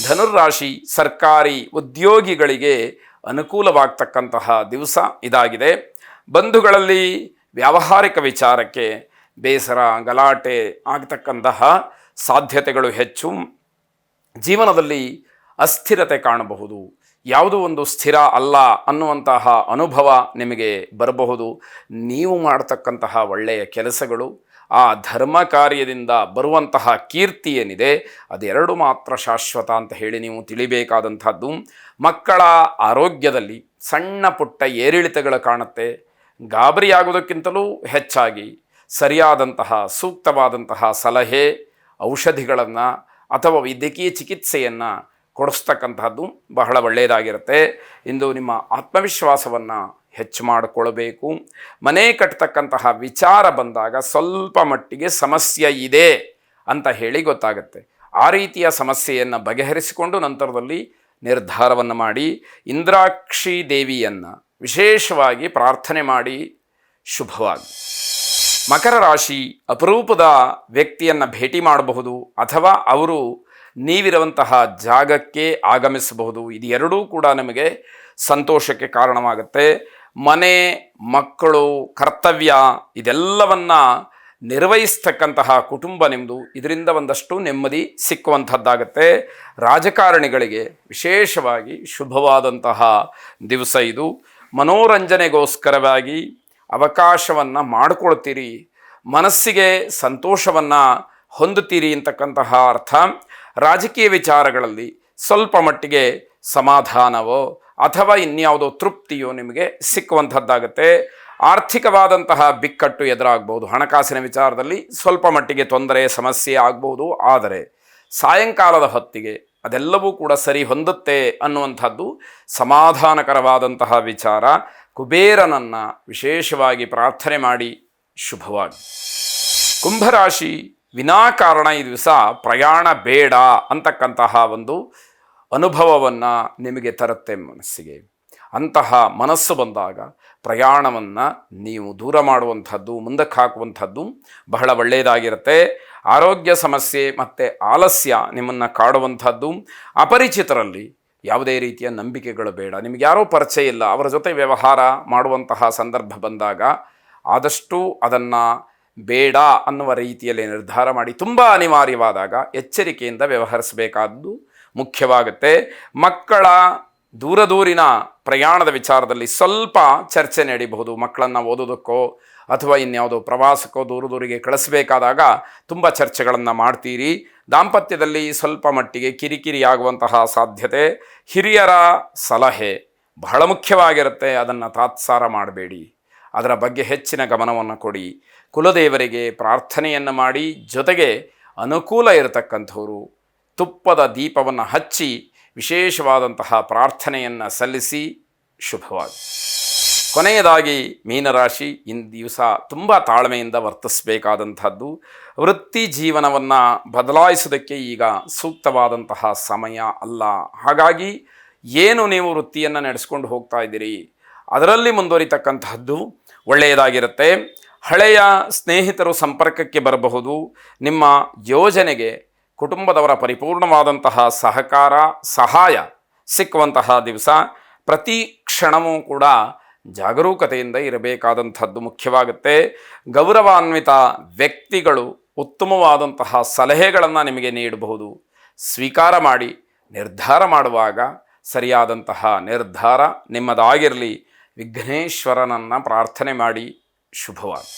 ಧನುರ್ರಾಶಿ ಸರ್ಕಾರಿ ಉದ್ಯೋಗಿಗಳಿಗೆ ಅನುಕೂಲವಾಗ್ತಕ್ಕಂತಹ ದಿವಸ ಇದಾಗಿದೆ. ಬಂಧುಗಳಲ್ಲಿ ವ್ಯಾವಹಾರಿಕ ವಿಚಾರಕ್ಕೆ ಬೇಸರ ಗಲಾಟೆ ಆಗ್ತಕ್ಕಂತಹ ಸಾಧ್ಯತೆಗಳು ಹೆಚ್ಚು. ಜೀವನದಲ್ಲಿ ಅಸ್ಥಿರತೆ ಕಾಣಬಹುದು. ಯಾವುದೋ ಒಂದು ಸ್ಥಿರ ಅಲ್ಲ ಅನ್ನುವಂತಹ ಅನುಭವ ನಿಮಗೆ ಬರಬಹುದು. ನೀವು ಮಾಡತಕ್ಕಂತಹ ಒಳ್ಳೆಯ ಕೆಲಸಗಳು, ಆ ಧರ್ಮ ಕಾರ್ಯದಿಂದ ಬರುವಂತಹ ಕೀರ್ತಿ ಏನಿದೆ ಅದೆರಡು ಮಾತ್ರ ಶಾಶ್ವತ ಅಂತ ಹೇಳಿ ನೀವು ತಿಳಿಬೇಕಾದಂಥದ್ದು. ಮಕ್ಕಳ ಆರೋಗ್ಯದಲ್ಲಿ ಸಣ್ಣ ಪುಟ್ಟ ಏರಿಳಿತಗಳು ಕಾಣುತ್ತೆ. ಗಾಬರಿಯಾಗುವುದಕ್ಕಿಂತಲೂ ಹೆಚ್ಚಾಗಿ ಸರಿಯಾದಂತಹ ಸೂಕ್ತವಾದಂತಹ ಸಲಹೆ, ಔಷಧಿಗಳನ್ನು ಅಥವಾ ವೈದ್ಯಕೀಯ ಚಿಕಿತ್ಸೆಯನ್ನು ಕೊಡಿಸ್ತಕ್ಕಂತಹದ್ದು ಬಹಳ ಒಳ್ಳೆಯದಾಗಿರುತ್ತೆ. ಇಂದು ನಿಮ್ಮ ಆತ್ಮವಿಶ್ವಾಸವನ್ನು ಹೆಚ್ಚು ಮಾಡಿಕೊಳ್ಬೇಕು. ಮನೆ ಕಟ್ಟತಕ್ಕಂತಹ ವಿಚಾರ ಬಂದಾಗ ಸ್ವಲ್ಪ ಮಟ್ಟಿಗೆ ಸಮಸ್ಯೆ ಇದೆ ಅಂತ ಹೇಳಿ ಗೊತ್ತಾಗುತ್ತೆ. ಆ ರೀತಿಯ ಸಮಸ್ಯೆಯನ್ನು ಬಗೆಹರಿಸಿಕೊಂಡು ನಂತರದಲ್ಲಿ ನಿರ್ಧಾರವನ್ನು ಮಾಡಿ. ಇಂದ್ರಾಕ್ಷಿ ದೇವಿಯನ್ನು ವಿಶೇಷವಾಗಿ ಪ್ರಾರ್ಥನೆ ಮಾಡಿ ಶುಭವಾಗಿ. ಮಕರ ರಾಶಿ ಅಪರೂಪದ ವ್ಯಕ್ತಿಯನ್ನು ಭೇಟಿ ಮಾಡಬಹುದು ಅಥವಾ ಅವರು ನೀವಿರುವಂತಹ ಜಾಗಕ್ಕೆ ಆಗಮಿಸಬಹುದು. ಇದು ಎರಡೂ ಕೂಡ ನಮಗೆ ಸಂತೋಷಕ್ಕೆ ಕಾರಣವಾಗುತ್ತೆ. ಮನೆ, ಮಕ್ಕಳು, ಕರ್ತವ್ಯ ಇದೆಲ್ಲವನ್ನು ನಿರ್ವಹಿಸ್ತಕ್ಕಂತಹ ಕುಟುಂಬ ನಿಮ್ಮದು. ಇದರಿಂದ ಒಂದಷ್ಟು ನೆಮ್ಮದಿ ಸಿಕ್ಕುವಂಥದ್ದಾಗತ್ತೆ. ರಾಜಕಾರಣಿಗಳಿಗೆ ವಿಶೇಷವಾಗಿ ಶುಭವಾದಂತಹ ದಿವಸ ಇದು. ಮನೋರಂಜನೆಗೋಸ್ಕರವಾಗಿ ಅವಕಾಶವನ್ನು ಮಾಡಿಕೊಳ್ತೀರಿ. ಮನಸ್ಸಿಗೆ ಸಂತೋಷವನ್ನು ಹೊಂದುತ್ತೀರಿ ಅಂತಕ್ಕಂತಹ ಅರ್ಥ. ರಾಜಕೀಯ ವಿಚಾರಗಳಲ್ಲಿ ಸ್ವಲ್ಪ ಮಟ್ಟಿಗೆ ಸಮಾಧಾನವೋ ಅಥವಾ ಇನ್ಯಾವುದೋ ತೃಪ್ತಿಯೋ ನಿಮಗೆ ಸಿಕ್ಕುವಂಥದ್ದಾಗತ್ತೆ. ಆರ್ಥಿಕವಾದಂತಹ ಬಿಕ್ಕಟ್ಟು ಎದುರಾಗ್ಬೋದು. ಹಣಕಾಸಿನ ವಿಚಾರದಲ್ಲಿ ಸ್ವಲ್ಪ ಮಟ್ಟಿಗೆ ತೊಂದರೆ ಸಮಸ್ಯೆ ಆಗ್ಬೋದು. ಆದರೆ ಸಾಯಂಕಾಲದ ಹೊತ್ತಿಗೆ ಅದೆಲ್ಲವೂ ಕೂಡ ಸರಿ ಹೊಂದುತ್ತೆ ಅನ್ನುವಂಥದ್ದು ಸಮಾಧಾನಕರವಾದಂತಹ ವಿಚಾರ. ಕುಬೇರನನ್ನು ವಿಶೇಷವಾಗಿ ಪ್ರಾರ್ಥನೆ ಮಾಡಿ ಶುಭವಾಗಿ. ಕುಂಭರಾಶಿ ವಿನಾಕಾರಣ ಈ ದಿವಸ ಪ್ರಯಾಣ ಬೇಡ ಅಂತಕ್ಕಂತಹ ಒಂದು ಅನುಭವವನ್ನು ನಿಮಗೆ ತರುತ್ತೆ ಮನಸ್ಸಿಗೆ. ಅಂತಹ ಮನಸ್ಸು ಬಂದಾಗ ಪ್ರಯಾಣವನ್ನು ನೀವು ದೂರ ಮಾಡುವಂಥದ್ದು, ಮುಂದಕ್ಕೆ ಹಾಕುವಂಥದ್ದು ಬಹಳ ಒಳ್ಳೆಯದಾಗಿರುತ್ತೆ. ಆರೋಗ್ಯ ಸಮಸ್ಯೆ ಮತ್ತು ಆಲಸ್ಯ ನಿಮ್ಮನ್ನು ಕಾಡುವಂಥದ್ದು. ಅಪರಿಚಿತರಲ್ಲಿ ಯಾವುದೇ ರೀತಿಯ ನಂಬಿಕೆಗಳು ಬೇಡ. ನಿಮಗೆ ಯಾರೋ ಪರಿಚಯ ಇಲ್ಲ, ಅವರ ಜೊತೆ ವ್ಯವಹಾರ ಮಾಡುವಂತಹ ಸಂದರ್ಭ ಬಂದಾಗ ಆದಷ್ಟು ಅದನ್ನು ಬೇಡ ಅನ್ನುವ ರೀತಿಯಲ್ಲಿ ನಿರ್ಧಾರ ಮಾಡಿ. ತುಂಬ ಅನಿವಾರ್ಯವಾದಾಗ ಎಚ್ಚರಿಕೆಯಿಂದ ವ್ಯವಹರಿಸಬೇಕಾದ್ದು ಮುಖ್ಯವಾಗುತ್ತೆ. ಮಕ್ಕಳ ದೂರದೂರಿನ ಪ್ರಯಾಣದ ವಿಚಾರದಲ್ಲಿ ಸ್ವಲ್ಪ ಚರ್ಚೆ ನಡೀಬಹುದು. ಮಕ್ಕಳನ್ನು ಓದೋದಕ್ಕೋ ಅಥವಾ ಇನ್ಯಾವುದೋ ಪ್ರವಾಸಕ್ಕೋ ದೂರದೂರಿಗೆ ಕಳಿಸಬೇಕಾದಾಗ ತುಂಬ ಚರ್ಚೆಗಳನ್ನು ಮಾಡ್ತೀರಿ. ದಾಂಪತ್ಯದಲ್ಲಿ ಸ್ವಲ್ಪ ಮಟ್ಟಿಗೆ ಕಿರಿಕಿರಿ ಆಗುವಂತಹ ಸಾಧ್ಯತೆ. ಹಿರಿಯರ ಸಲಹೆ ಬಹಳ ಮುಖ್ಯವಾಗಿರುತ್ತೆ. ಅದನ್ನು ತಾತ್ಸಾರ ಮಾಡಬೇಡಿ, ಅದರ ಬಗ್ಗೆ ಹೆಚ್ಚಿನ ಗಮನವನ್ನು ಕೊಡಿ. ಕುಲದೇವರಿಗೆ ಪ್ರಾರ್ಥನೆಯನ್ನು ಮಾಡಿ. ಜೊತೆಗೆ ಅನುಕೂಲ ಇರತಕ್ಕಂಥವರು ತುಪ್ಪದ ದೀಪವನ್ನು ಹಚ್ಚಿ ವಿಶೇಷವಾದಂತಹ ಪ್ರಾರ್ಥನೆಯನ್ನು ಸಲ್ಲಿಸಿ ಶುಭವಾಗಿ. ಕೊನೆಯದಾಗಿ ಮೀನರಾಶಿ ಇಂದು ದಿವಸ ತುಂಬ ತಾಳ್ಮೆಯಿಂದ ವರ್ತಿಸಬೇಕಾದಂಥದ್ದು. ವೃತ್ತಿ ಜೀವನವನ್ನು ಬದಲಾಯಿಸೋದಕ್ಕೆ ಈಗ ಸೂಕ್ತವಾದಂತಹ ಸಮಯ ಅಲ್ಲ. ಹಾಗಾಗಿ ಏನು ನೀವು ವೃತ್ತಿಯನ್ನು ನಡೆಸ್ಕೊಂಡು ಹೋಗ್ತಾ ಇದ್ದೀರಿ ಅದರಲ್ಲಿ ಮುಂದುವರಿತಕ್ಕಂತಹದ್ದು ಒಳ್ಳೆಯದಾಗಿರುತ್ತೆ. ಹಳೆಯ ಸ್ನೇಹಿತರು ಸಂಪರ್ಕಕ್ಕೆ ಬರಬಹುದು. ನಿಮ್ಮ ಯೋಜನೆಗೆ ಕುಟುಂಬದವರ ಪರಿಪೂರ್ಣವಾದಂತಹ ಸಹಕಾರ ಸಹಾಯ ಸಿಕ್ಕುವಂತಹ ದಿವಸ. ಪ್ರತಿ ಕ್ಷಣವೂ ಕೂಡ ಜಾಗರೂಕತೆಯಿಂದ ಇರಬೇಕಾದಂಥದ್ದು ಮುಖ್ಯವಾಗುತ್ತೆ. ಗೌರವಾನ್ವಿತ ವ್ಯಕ್ತಿಗಳು ಉತ್ತಮವಾದಂತಹ ಸಲಹೆಗಳನ್ನು ನಿಮಗೆ ನೀಡಬಹುದು. ಸ್ವೀಕಾರ ಮಾಡಿ ನಿರ್ಧಾರ ಮಾಡುವಾಗ ಸರಿಯಾದಂತಹ ನಿರ್ಧಾರ ನಿಮ್ಮದಾಗಿರಲಿ. ವಿಘ್ನೇಶ್ವರನನ್ನು ಪ್ರಾರ್ಥನೆ ಮಾಡಿ ಶುಭವಾಗಿ.